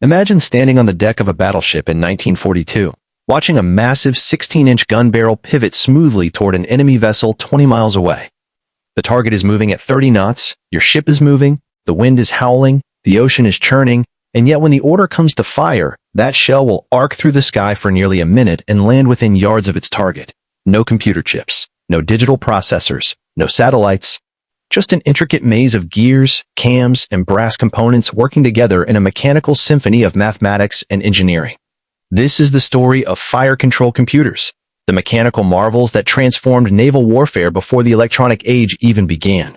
Imagine standing on the deck of a battleship in 1942, watching a massive 16-inch gun barrel pivot smoothly toward an enemy vessel 20 miles away. The target is moving at 30 knots, your ship is moving, the wind is howling, the ocean is churning, and yet when the order comes to fire, that shell will arc through the sky for nearly a minute and land within yards of its target. No computer chips, no digital processors, no satellites, just an intricate maze of gears, cams, and brass components working together in a mechanical symphony of mathematics and engineering. This is the story of fire control computers, the mechanical marvels that transformed naval warfare before the electronic age even began.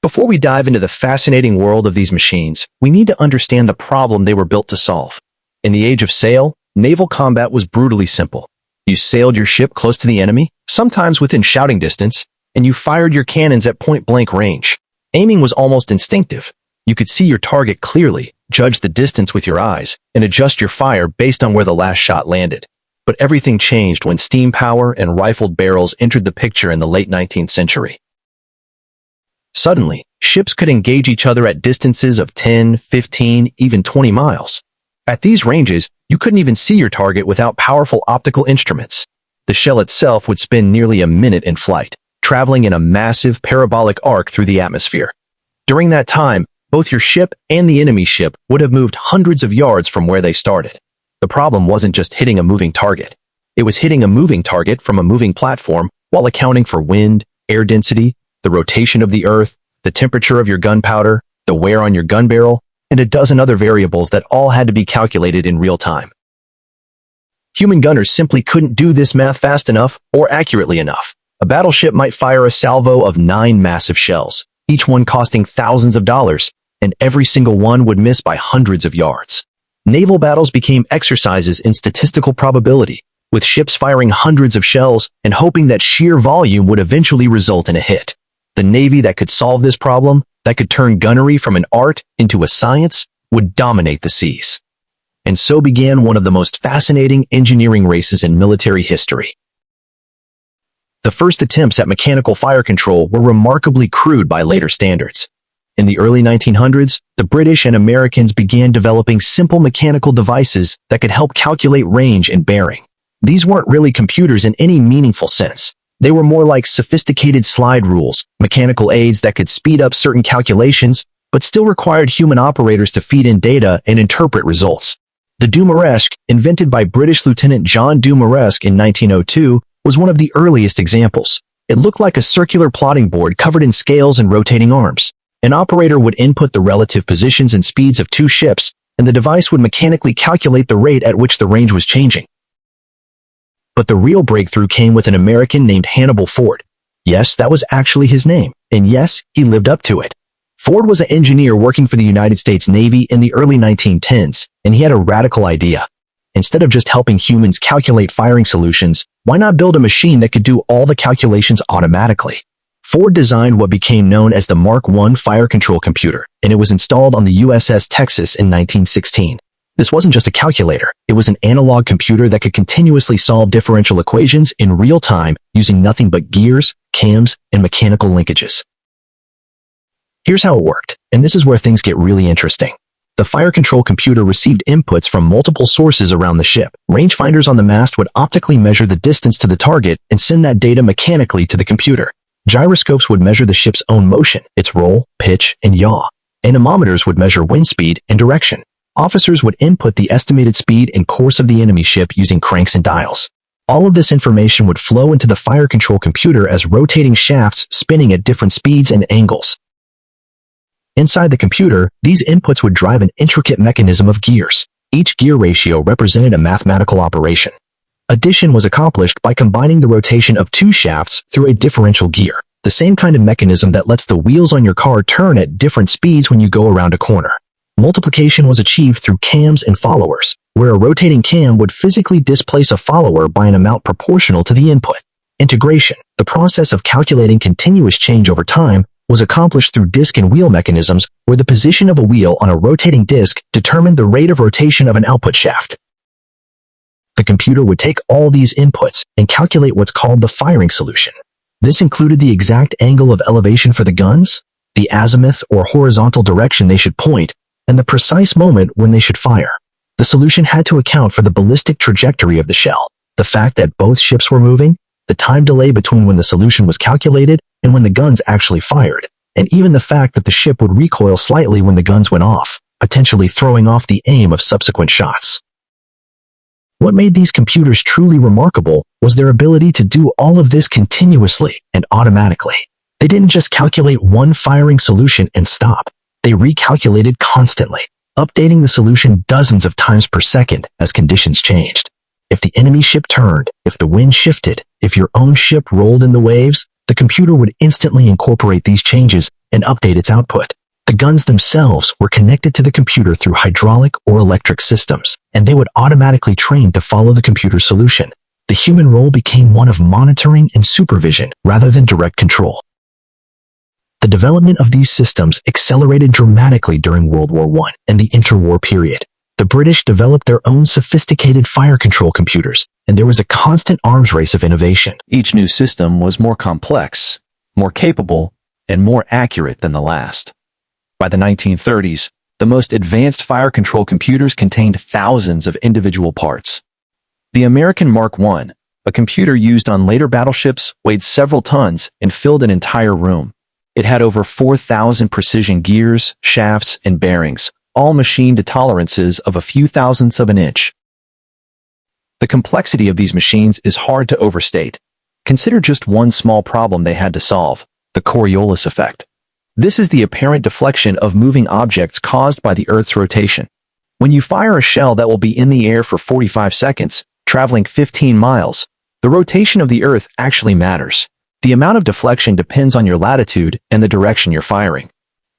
Before we dive into the fascinating world of these machines, we need to understand the problem they were built to solve. In the age of sail, naval combat was brutally simple. You sailed your ship close to the enemy, sometimes within shouting distance, and you fired your cannons at point-blank range. Aiming was almost instinctive. You could see your target clearly, judge the distance with your eyes, and adjust your fire based on where the last shot landed. But everything changed when steam power and rifled barrels entered the picture in the late 19th century. Suddenly, ships could engage each other at distances of 10, 15, even 20 miles. At these ranges, you couldn't even see your target without powerful optical instruments. The shell itself would spend nearly a minute in flight, traveling in a massive parabolic arc through the atmosphere. During that time, both your ship and the enemy ship would have moved hundreds of yards from where they started. The problem wasn't just hitting a moving target. It was hitting a moving target from a moving platform while accounting for wind, air density, the rotation of the earth, the temperature of your gunpowder, the wear on your gun barrel, and a dozen other variables that all had to be calculated in real time. Human gunners simply couldn't do this math fast enough or accurately enough. A battleship might fire a salvo of 9 massive shells, each one costing thousands of dollars, and every single one would miss by hundreds of yards. Naval battles became exercises in statistical probability, with ships firing hundreds of shells and hoping that sheer volume would eventually result in a hit. The Navy that could solve this problem, that could turn gunnery from an art into a science, would dominate the seas. And so began one of the most fascinating engineering races in military history. The first attempts at mechanical fire control were remarkably crude by later standards. In the early 1900s, the British and Americans began developing simple mechanical devices that could help calculate range and bearing. These weren't really computers in any meaningful sense. They were more like sophisticated slide rules, mechanical aids that could speed up certain calculations, but still required human operators to feed in data and interpret results. The Dumaresq, invented by British Lieutenant John Dumaresq in 1902, was one of the earliest examples. It looked like a circular plotting board covered in scales and rotating arms. An operator would input the relative positions and speeds of 2 ships, and the device would mechanically calculate the rate at which the range was changing. But the real breakthrough came with an American named Hannibal Ford. Yes, that was actually his name, and yes, he lived up to it. Ford was an engineer working for the United States Navy in the early 1910s, and he had a radical idea. Instead of just helping humans calculate firing solutions, why not build a machine that could do all the calculations automatically? Ford designed what became known as the Mark I fire control computer, and it was installed on the USS Texas in 1916. This wasn't just a calculator, it was an analog computer that could continuously solve differential equations in real time using nothing but gears, cams, and mechanical linkages. Here's how it worked, and this is where things get really interesting. The fire control computer received inputs from multiple sources around the ship. Rangefinders on the mast would optically measure the distance to the target and send that data mechanically to the computer. Gyroscopes would measure the ship's own motion, its roll, pitch, and yaw. Anemometers would measure wind speed and direction. Officers would input the estimated speed and course of the enemy ship using cranks and dials. All of this information would flow into the fire control computer as rotating shafts spinning at different speeds and angles. Inside the computer, these inputs would drive an intricate mechanism of gears. Each gear ratio represented a mathematical operation. Addition was accomplished by combining the rotation of 2 shafts through a differential gear, the same kind of mechanism that lets the wheels on your car turn at different speeds when you go around a corner. Multiplication was achieved through cams and followers, where a rotating cam would physically displace a follower by an amount proportional to the input. Integration, the process of calculating continuous change over time, was accomplished through disc and wheel mechanisms where the position of a wheel on a rotating disc determined the rate of rotation of an output shaft. The computer would take all these inputs and calculate what's called the firing solution. This included the exact angle of elevation for the guns, the azimuth or horizontal direction they should point, and the precise moment when they should fire. The solution had to account for the ballistic trajectory of the shell, the fact that both ships were moving, the time delay between when the solution was calculated and when the guns actually fired, and even the fact that the ship would recoil slightly when the guns went off, potentially throwing off the aim of subsequent shots. What made these computers truly remarkable was their ability to do all of this continuously and automatically. They didn't just calculate one firing solution and stop. They recalculated constantly, updating the solution dozens of times per second as conditions changed. If the enemy ship turned, if the wind shifted, if your own ship rolled in the waves, the computer would instantly incorporate these changes and update its output. The guns themselves were connected to the computer through hydraulic or electric systems, and they would automatically train to follow the computer solution. The human role became one of monitoring and supervision rather than direct control. The development of these systems accelerated dramatically during World War I and the interwar period. The British developed their own sophisticated fire control computers, and there was a constant arms race of innovation. Each new system was more complex, more capable, and more accurate than the last. By the 1930s, the most advanced fire control computers contained thousands of individual parts. The American Mark I, a computer used on later battleships, weighed several tons and filled an entire room. It had over 4,000 precision gears, shafts, and bearings, all machined to tolerances of a few thousandths of an inch. The complexity of these machines is hard to overstate. Consider just one small problem they had to solve: the Coriolis effect. This is the apparent deflection of moving objects caused by the Earth's rotation. When you fire a shell that will be in the air for 45 seconds, traveling 15 miles, the rotation of the Earth actually matters. The amount of deflection depends on your latitude and the direction you're firing.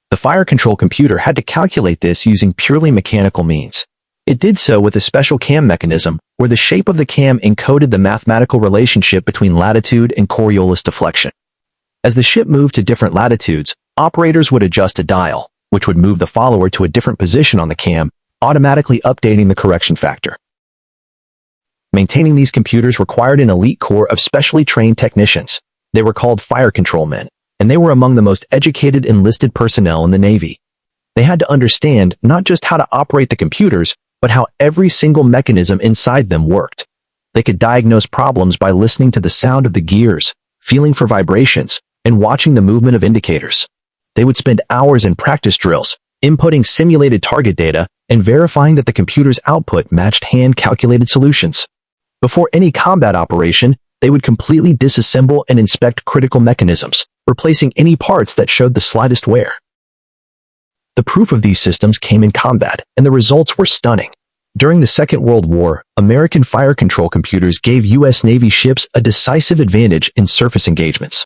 The fire control computer had to calculate this using purely mechanical means. It did so with a special cam mechanism, where the shape of the cam encoded the mathematical relationship between latitude and Coriolis deflection. As the ship moved to different latitudes, operators would adjust a dial, which would move the follower to a different position on the cam, automatically updating the correction factor. Maintaining these computers required an elite corps of specially trained technicians. They were called fire control men, and they were among the most educated enlisted personnel in the Navy. They had to understand not just how to operate the computers, but how every single mechanism inside them worked. They could diagnose problems by listening to the sound of the gears, feeling for vibrations, and watching the movement of indicators. They would spend hours in practice drills, inputting simulated target data, and verifying that the computer's output matched hand-calculated solutions. Before any combat operation, they would completely disassemble and inspect critical mechanisms, replacing any parts that showed the slightest wear. The proof of these systems came in combat, and the results were stunning. During the Second World War, American fire control computers gave U.S. Navy ships a decisive advantage in surface engagements.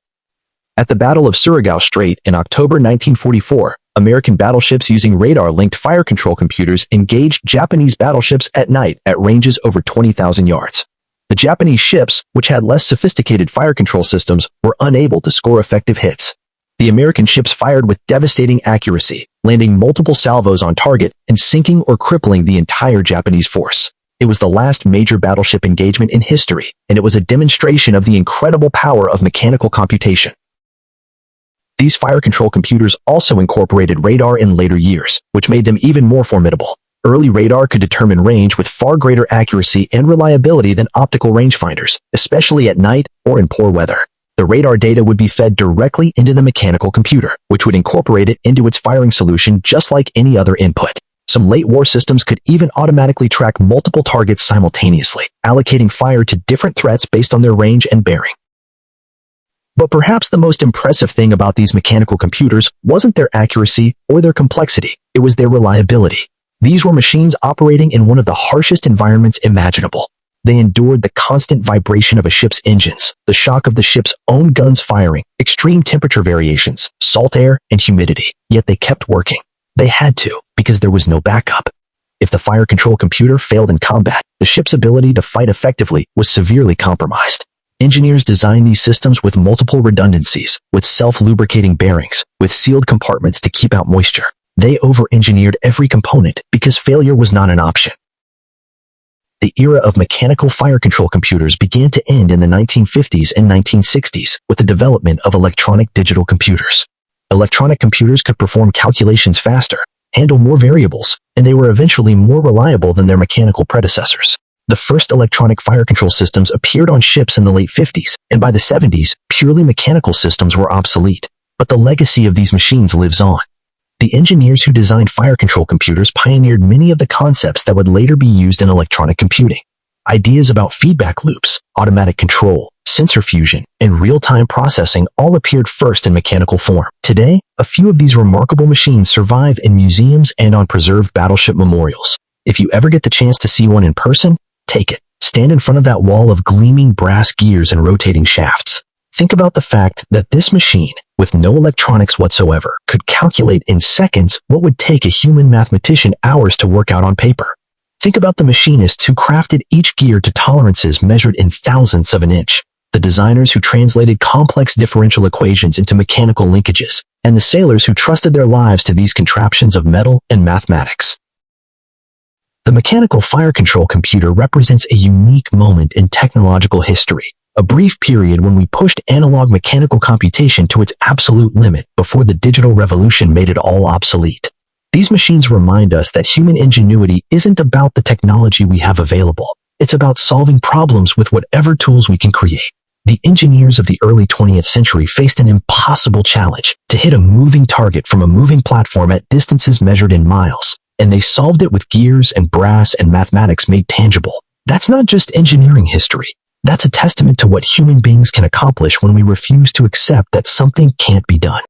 At the Battle of Surigao Strait in October 1944, American battleships using radar-linked fire control computers engaged Japanese battleships at night at ranges over 20,000 yards. The Japanese ships, which had less sophisticated fire control systems, were unable to score effective hits. The American ships fired with devastating accuracy, landing multiple salvos on target and sinking or crippling the entire Japanese force. It was the last major battleship engagement in history, and it was a demonstration of the incredible power of mechanical computation. These fire control computers also incorporated radar in later years, which made them even more formidable. Early radar could determine range with far greater accuracy and reliability than optical rangefinders, especially at night or in poor weather. The radar data would be fed directly into the mechanical computer, which would incorporate it into its firing solution just like any other input. Some late war systems could even automatically track multiple targets simultaneously, allocating fire to different threats based on their range and bearing. But perhaps the most impressive thing about these mechanical computers wasn't their accuracy or their complexity, it was their reliability. These were machines operating in one of the harshest environments imaginable. They endured the constant vibration of a ship's engines, the shock of the ship's own guns firing, extreme temperature variations, salt air, and humidity. Yet they kept working. They had to, because there was no backup. If the fire control computer failed in combat, the ship's ability to fight effectively was severely compromised. Engineers designed these systems with multiple redundancies, with self-lubricating bearings, with sealed compartments to keep out moisture. They over-engineered every component because failure was not an option. The era of mechanical fire control computers began to end in the 1950s and 1960s with the development of electronic digital computers. Electronic computers could perform calculations faster, handle more variables, and they were eventually more reliable than their mechanical predecessors. The first electronic fire control systems appeared on ships in the late 50s, and by the 70s, purely mechanical systems were obsolete. But the legacy of these machines lives on. The engineers who designed fire control computers pioneered many of the concepts that would later be used in electronic computing. Ideas about feedback loops, automatic control, sensor fusion, and real-time processing all appeared first in mechanical form. Today, a few of these remarkable machines survive in museums and on preserved battleship memorials. If you ever get the chance to see one in person, take it. Stand in front of that wall of gleaming brass gears and rotating shafts. Think about the fact that this machine, with no electronics whatsoever, could calculate in seconds what would take a human mathematician hours to work out on paper. Think about the machinists who crafted each gear to tolerances measured in thousandths of an inch, the designers who translated complex differential equations into mechanical linkages, and the sailors who trusted their lives to these contraptions of metal and mathematics. The mechanical fire control computer represents a unique moment in technological history, a brief period when we pushed analog mechanical computation to its absolute limit before the digital revolution made it all obsolete. These machines remind us that human ingenuity isn't about the technology we have available. It's about solving problems with whatever tools we can create. The engineers of the early 20th century faced an impossible challenge to hit a moving target from a moving platform at distances measured in miles, and they solved it with gears and brass and mathematics made tangible. That's not just engineering history. That's a testament to what human beings can accomplish when we refuse to accept that something can't be done.